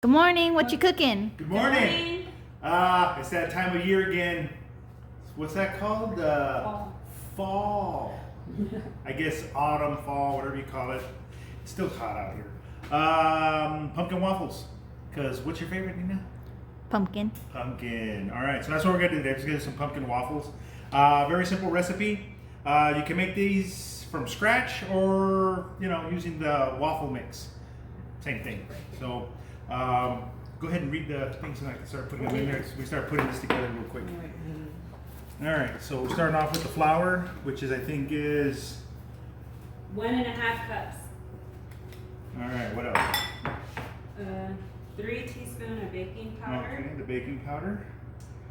Good morning. What you cooking? Good morning. It's that time of year again. What's that called? Fall. I guess autumn, fall, whatever you call it. It's still hot out here. Pumpkin waffles. Cause what's your favorite, Nina? Pumpkin. Pumpkin. All right, so that's what we're gonna do today. We're just gonna do some pumpkin waffles. Very simple recipe. You can make these from scratch or using the waffle mix. Same thing. So. Go ahead and read the things and I can start putting them in there. So we start putting this together real quick. All right, so we're starting off with the flour, which I think is 1.5 cups. All right, what else? 3 teaspoons of baking powder. Okay, the baking powder.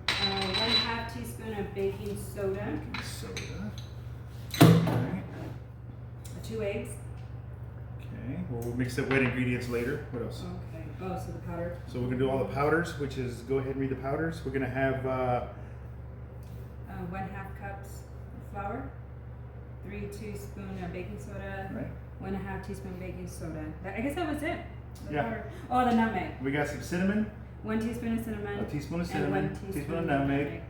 1/2 teaspoon of baking soda. Baking soda. All right. 2 eggs. Okay, we'll mix the wet ingredients later. What else? Okay. Oh, so the powder. So we're gonna do all the powders, which is, go ahead and read the powders. We're gonna have 1/2 cups of flour. 3 teaspoons of baking soda. right. 1/2 teaspoon baking soda. I guess that was it. The Yeah. powder. Oh, the nutmeg. We got some cinnamon. 1 teaspoon of cinnamon. A teaspoon of and cinnamon. 1 Teaspoon of nutmeg.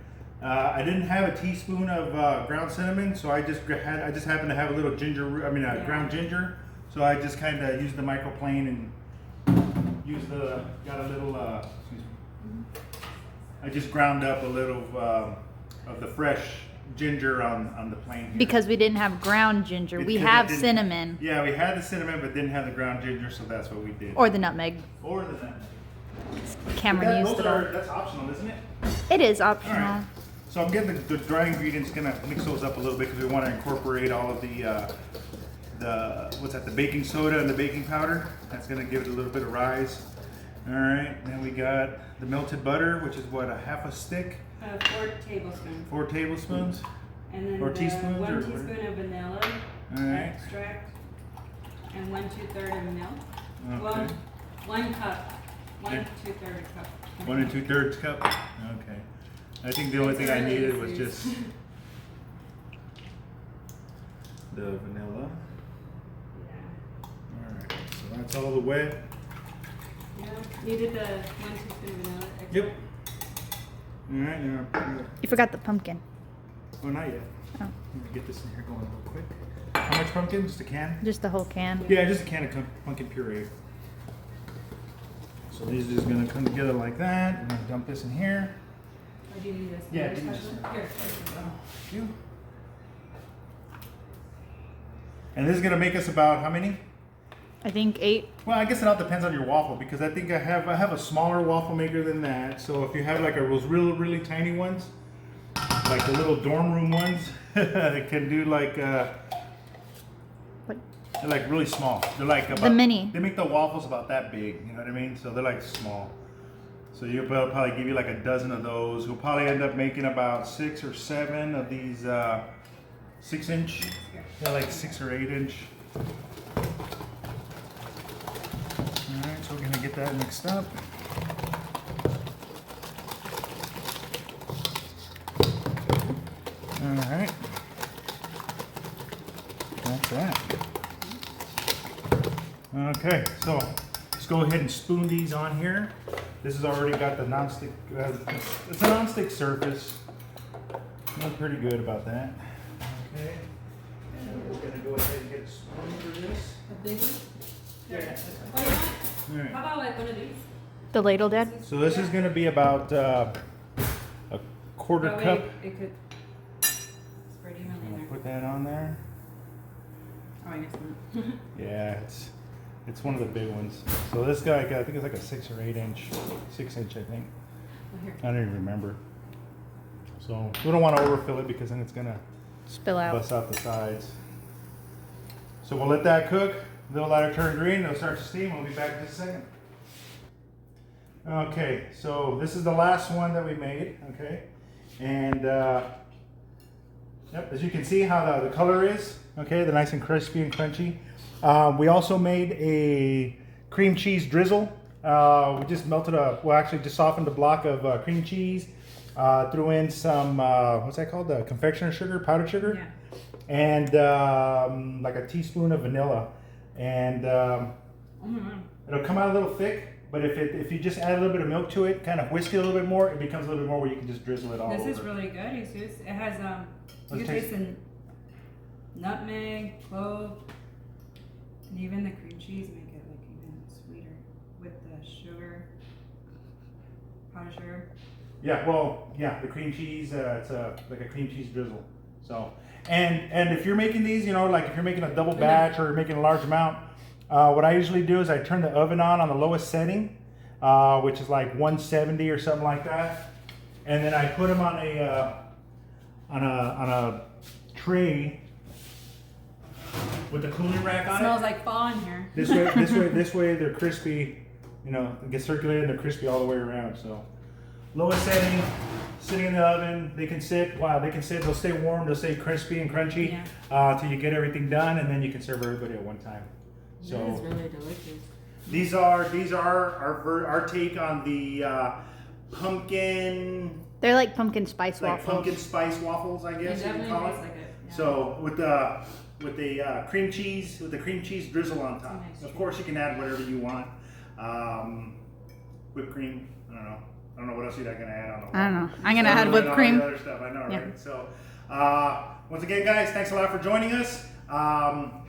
I didn't have a teaspoon of ground cinnamon, so I just happened to have a little ginger. Ground ginger. So I just kind of used the microplane and got a little. Excuse me. I just ground up a little of the fresh ginger on the plane here. Because we didn't have ground ginger. We Because have it didn't- cinnamon. Yeah, we had the cinnamon, but didn't have the ground ginger, so that's what we did. Or the nutmeg. Or the nutmeg. Cameron used it all. That's optional, isn't it? It is All optional. right. So I'm getting the dry ingredients, gonna mix those up a little bit because we want to incorporate all of the baking soda and the baking powder. That's gonna give it a little bit of rise. All right, then we got the melted butter, which is what, 1/2 stick? 4 tablespoons. 4 tablespoons. And then Or teaspoons, 1 or teaspoon of vanilla All right. extract. And 1/2 of milk. Okay. Well, 1 cup. Okay. 1/2 cup. 1 2/3 cup. Okay. I think the only thing I needed was just the vanilla. Yeah. All right, so that's all the wet. Yeah. You did the 1 teaspoon vanilla extract. Yep. All right, now. You forgot the pumpkin. Oh, not yet. Oh. Let me get this in here going real quick. How much pumpkin? Just a can? Just the whole can. Yeah, just a can of pumpkin puree. So these are just gonna come together like that. I'm gonna dump this in here. Or do you need this? Yeah, Here, give me just- Here. Thank you. And this is gonna make us about how many? I think 8. Well, I guess it all depends on your waffle because I think I have a smaller waffle maker than that. So if you have like those really tiny ones, like the little dorm room ones, it can do like What? they're like really small. They're like about, The mini. They make the waffles about that big. You know what I mean? So they're like small. So you'll probably give you like a dozen of those. We'll probably end up making about 6 or 7 of these 6-inch. They're like 6 or 8-inch. All right, so we're gonna get that mixed up. All right. That's that. Okay, so let's go ahead and spoon these on here. This has already got the nonstick. It's a nonstick surface. I'm pretty good about that. Okay, and we're gonna go ahead and get a spoon for this. A big one? Yeah. Oh, you want? All right. How about like one of these? The ladle, Dad? So this is gonna be about a quarter That way cup. It could spread evenly I'm in gonna there. put that on there. Oh, I guess not. Yeah, it's one of the big ones. So this guy, I think it's like a 6 or 8-inch, 6-inch, I think. Oh, here. I don't even remember. So we don't want to overfill it because then it's gonna Spill out. bust out the sides. So we'll let that cook. They'll let it turn green. They'll start to steam. We'll be back in just a second. Okay, so this is the last one that we made. Okay, and yep, as you can see how the color is. Okay, they're nice and crispy and crunchy. We also made a cream cheese drizzle. We just just softened a block of cream cheese. Threw in some what's that called? Confectioner sugar, powdered sugar. Yeah. And like a teaspoon of vanilla, and it'll come out a little thick, But if you just add a little bit of milk to it, kind of whisk it a little bit more, it becomes a little bit more where you can just drizzle it all over. This is really good, Jesus. It has you Let's can taste the nutmeg, clove, and even the cream cheese make it like even sweeter with the sugar, powdered sugar. Yeah, well, yeah, the cream cheese, it's like a cream cheese drizzle. So, and if you're making these, you know, like if you're making a double batch or you're making a large amount, what I usually do is I turn the oven on the lowest setting, which is like 170 or something like that, and then I put them on a tray with the cooling rack on Smells it. like fall in here. This way they're crispy. You know, they get circulated and they're crispy all the way around. So, lowest setting, sitting in the oven. They can sit. Wow, they can sit. They'll stay warm. They'll stay crispy and crunchy till you get everything done, and then you can serve everybody at one time. So That is really delicious. these are our take on the pumpkin. They're like pumpkin spice Like waffles. pumpkin spice waffles, I guess It you can definitely call it. tastes like it. Yeah. So with the cream cheese, drizzle on top. Nice. Of course, you can add whatever you want. Whipped cream. I don't know what else you're gonna add on. I don't know. I'm gonna add And whipped all cream. the other stuff. I know, Yeah. right? So once again, guys, thanks a lot for joining us.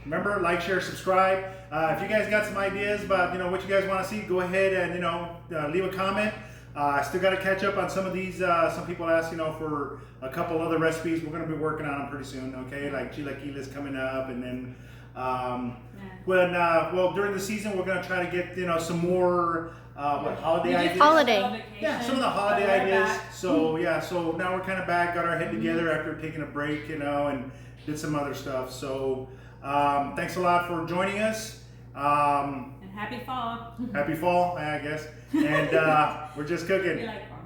Remember, like, share, subscribe. If you guys got some ideas about what you guys want to see, go ahead and leave a comment. I still got to catch up on some of these. Some people ask for a couple other recipes. We're going to be working on them pretty soon. Okay, like chilaquiles coming up, and then during the season we're going to try to get some more holiday ideas. Holiday. Yeah, some of the holiday ideas. So so now we're kind of back, got our head together after taking a break, and did some other stuff. So thanks a lot for joining us. And happy fall. Happy fall, I guess. And we're just cooking. We like fall.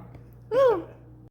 Woo!